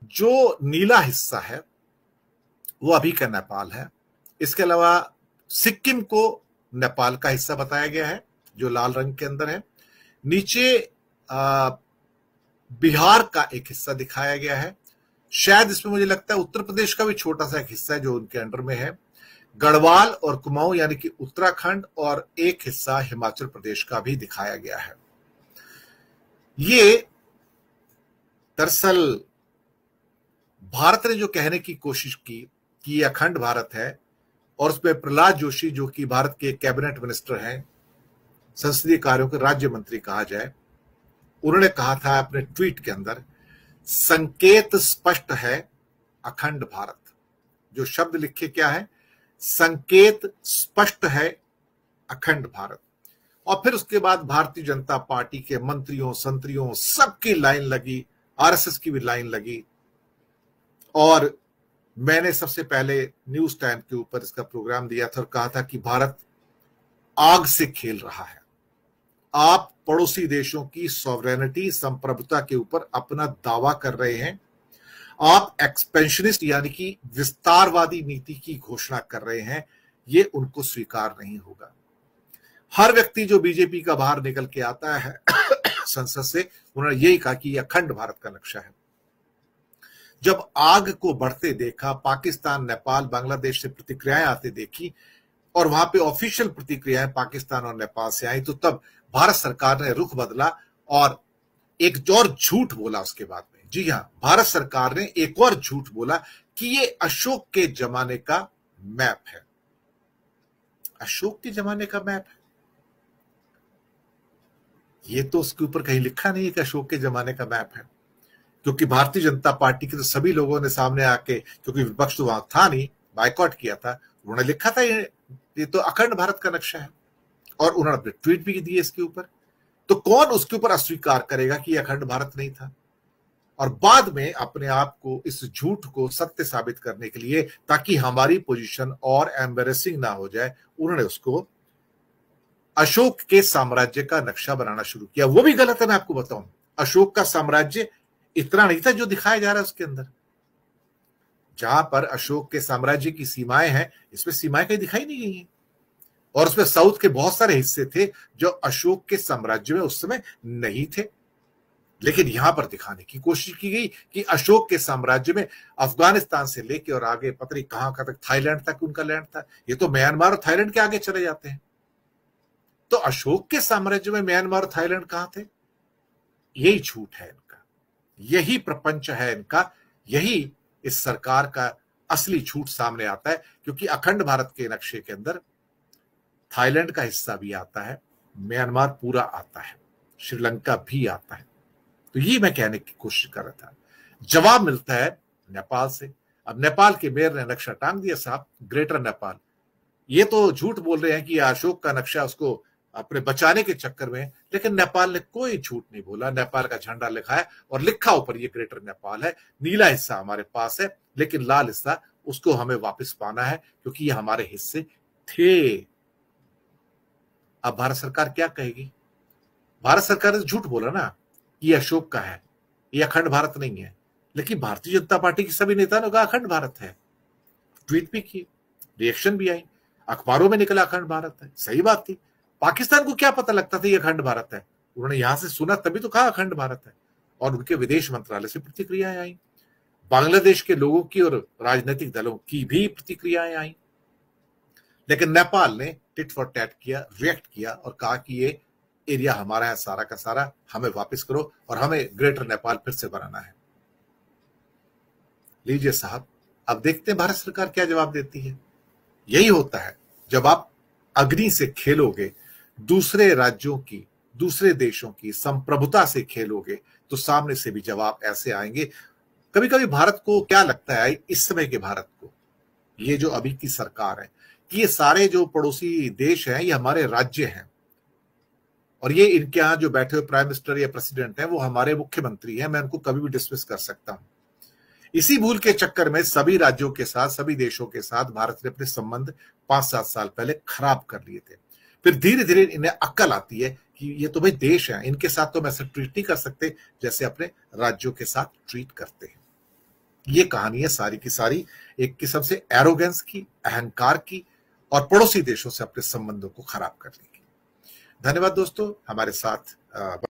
जो नीला हिस्सा है वो अभी का नेपाल है। इसके अलावा सिक्किम को नेपाल का हिस्सा बताया गया है जो लाल रंग के अंदर है। नीचे बिहार का एक हिस्सा दिखाया गया है। शायद इसमें मुझे लगता है उत्तर प्रदेश का भी छोटा सा एक हिस्सा है जो उनके अंडर में है। गढ़वाल और कुमाऊं यानी कि उत्तराखंड और एक हिस्सा हिमाचल प्रदेश का भी दिखाया गया है। ये दरअसल भारत ने जो कहने की कोशिश की कि ये अखंड भारत है, और उसमें प्रहलाद जोशी जो कि भारत के कैबिनेट मिनिस्टर हैं, संसदीय कार्यों के राज्य मंत्री कहा जाए, उन्होंने कहा था अपने ट्वीट के अंदर, संकेत स्पष्ट है अखंड भारत। जो शब्द लिखे क्या है, संकेत स्पष्ट है अखंड भारत। और फिर उसके बाद भारतीय जनता पार्टी के मंत्रियों संतरियों सबकी लाइन लगी, आरएसएस की भी लाइन लगी। और मैंने सबसे पहले न्यूज टाइम के ऊपर इसका प्रोग्राम दिया था और कहा था कि भारत आग से खेल रहा है। आप पड़ोसी देशों की सॉवरेनिटी संप्रभुता के ऊपर अपना दावा कर रहे हैं। आप एक्सपेंशनिस्ट यानी कि विस्तारवादी नीति की घोषणा कर रहे हैं। ये उनको स्वीकार नहीं होगा। हर व्यक्ति जो बीजेपी का बाहर निकल के आता है संसद से, उन्होंने यही कहा कि यह अखंड भारत का नक्शा है। जब आग को बढ़ते देखा, पाकिस्तान, नेपाल, बांग्लादेश से प्रतिक्रियाएं आते देखी और वहां पे ऑफिशियल प्रतिक्रियाएं पाकिस्तान और नेपाल से आई, तो तब भारत सरकार ने रुख बदला और एक और झूठ बोला उसके बाद में। जी हां, भारत सरकार ने एक और झूठ बोला कि ये अशोक के जमाने का मैप है। अशोक के जमाने का मैप है? ये तो उसके ऊपर कहीं लिखा नहीं है कि अशोक के जमाने का मैप है, क्योंकि भारतीय जनता पार्टी के तो सभी लोगों ने सामने आके, क्योंकि विपक्ष तो वहां था नहीं, बायकॉट किया था, उन्होंने लिखा था ये तो अखंड भारत का नक्शा है, और उन्होंने अपने ट्वीट भी दिए इसके ऊपर। तो कौन उसके ऊपर अस्वीकार करेगा कि अखंड भारत नहीं था? और बाद में अपने आप को, इस झूठ को सत्य साबित करने के लिए, ताकि हमारी पोजीशन और एम्बेरेसिंग ना हो जाए, उन्होंने उसको अशोक के साम्राज्य का नक्शा बनाना शुरू किया। वो भी गलत है, मैं आपको बताऊं। अशोक का साम्राज्य इतना नहीं था जो दिखाया जा रहा है उसके अंदर। जहां पर अशोक के साम्राज्य की सीमाएं हैं, इसमें सीमाएं कहीं दिखाई नहीं गई हैं। और उसमें साउथ के बहुत सारे हिस्से थे जो अशोक के साम्राज्य में उस समय नहीं थे, लेकिन यहां पर दिखाने की कोशिश की गई कि अशोक के साम्राज्य में अफगानिस्तान से लेके और आगे पता नहीं कहां तक, थाईलैंड तक उनका लैंड था। ये तो म्यांमार और थाईलैंड के आगे चले जाते हैं। तो अशोक के साम्राज्य में म्यांमार और थाईलैंड कहां थे? यही झूठ है इनका, यही प्रपंच है इनका, यही इस सरकार का असली झूठ सामने आता है। क्योंकि अखंड भारत के नक्शे के अंदर थाईलैंड का हिस्सा भी आता है, म्यांमार पूरा आता है, श्रीलंका भी आता है। तो ये मैं कहने की कोशिश कर रहा था। जवाब मिलता है नेपाल से। अब नेपाल के मेयर ने नक्शा टांग दिया साहब, ग्रेटर नेपाल। ये तो झूठ बोल रहे हैं कि अशोक का नक्शा उसको अपने बचाने के चक्कर में, लेकिन नेपाल ने कोई झूठ नहीं बोला। नेपाल का झंडा लिखा है और लिखा ऊपर ये ग्रेटर नेपाल है। नीला हिस्सा हमारे पास है, लेकिन लाल हिस्सा उसको हमें वापस पाना है, क्योंकि ये हमारे हिस्से थे। अब भारत सरकार क्या कहेगी? भारत सरकार ने झूठ बोला ना, ये अशोक का है, ये अखंड भारत नहीं है। लेकिन भारतीय जनता पार्टी के सभी नेताओं ने कहा अखंड भारत है, ट्वीट भी किए, रिएक्शन भी आई, अखबारों में निकला अखंड भारत है। सही बात थी। पाकिस्तान को क्या पता लगता था ये अखंड भारत है? उन्होंने यहां से सुना तभी तो कहा अखंड भारत है, और उनके विदेश मंत्रालय से प्रतिक्रियाएं आई। बांग्लादेश के लोगों की और राजनीतिक दलों की भी प्रतिक्रियाएं आई। लेकिन नेपाल ने टिट फॉर टैट किया, रिएक्ट किया और कहा कि ये एरिया हमारा है सारा का सारा, हमें वापस करो और हमें ग्रेटर नेपाल फिर से बनाना है। लीजिए साहब, अब देखते हैं भारत सरकार क्या जवाब देती है। यही होता है जब आप अग्नि से खेलोगे, दूसरे राज्यों की, दूसरे देशों की संप्रभुता से खेलोगे, तो सामने से भी जवाब ऐसे आएंगे। कभी कभी भारत को क्या लगता है, इस समय के भारत को, ये जो अभी की सरकार है, कि ये सारे जो पड़ोसी देश हैं ये हमारे राज्य हैं, और ये इनके यहां जो बैठे हुए प्राइम मिनिस्टर या प्रेसिडेंट हैं वो हमारे मुख्यमंत्री हैं, मैं उनको कभी भी डिसमिस कर सकता हूं। इसी भूल के चक्कर में सभी राज्यों के साथ, सभी देशों के साथ भारत ने अपने संबंध 5-7 साल पहले खराब कर लिए थे। फिर धीरे धीरे इन्हें अक्ल आती है कि ये तो भाई देश है, इनके साथ तो हम ऐसा ट्रीट नहीं कर सकते जैसे अपने राज्यों के साथ ट्रीट करते हैं। ये कहानी है सारी की सारी एक किस्म से एरोगेंस की, अहंकार की और पड़ोसी देशों से अपने संबंधों को खराब करने की। धन्यवाद दोस्तों, हमारे साथ